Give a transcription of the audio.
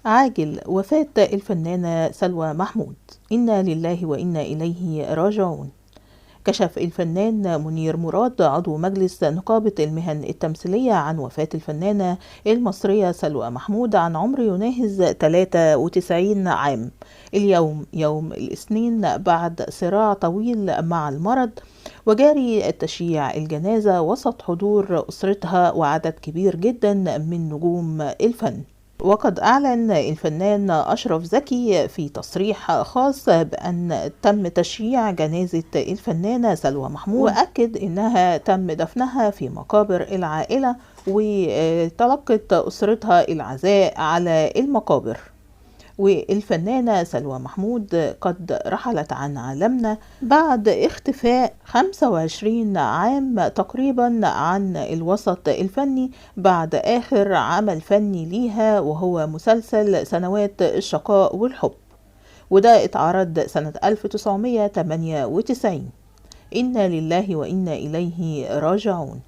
عاجل وفاة الفنانة سلوى محمود. إنا لله وإنا إليه راجعون. كشف الفنان منير مراد عضو مجلس نقابة المهن التمثيلية عن وفاة الفنانة المصرية سلوى محمود عن عمر يناهز 93 عام اليوم يوم الاثنين بعد صراع طويل مع المرض، وجاري تشييع الجنازة وسط حضور أسرتها وعدد كبير جدا من نجوم الفن. وقد أعلن الفنان أشرف زكي في تصريح خاص بأن تم تشييع جنازة الفنانة سلوى محمود، وأكد أنها تم دفنها في مقابر العائلة، وتلقت أسرتها العزاء على المقابر. والفنانة سلوى محمود قد رحلت عن عالمنا بعد اختفاء 25 عام تقريبا عن الوسط الفني، بعد آخر عمل فني ليها وهو مسلسل سنوات الشقاء والحب، وده اتعرض سنة 1998. إنا لله وإنا إليه راجعون.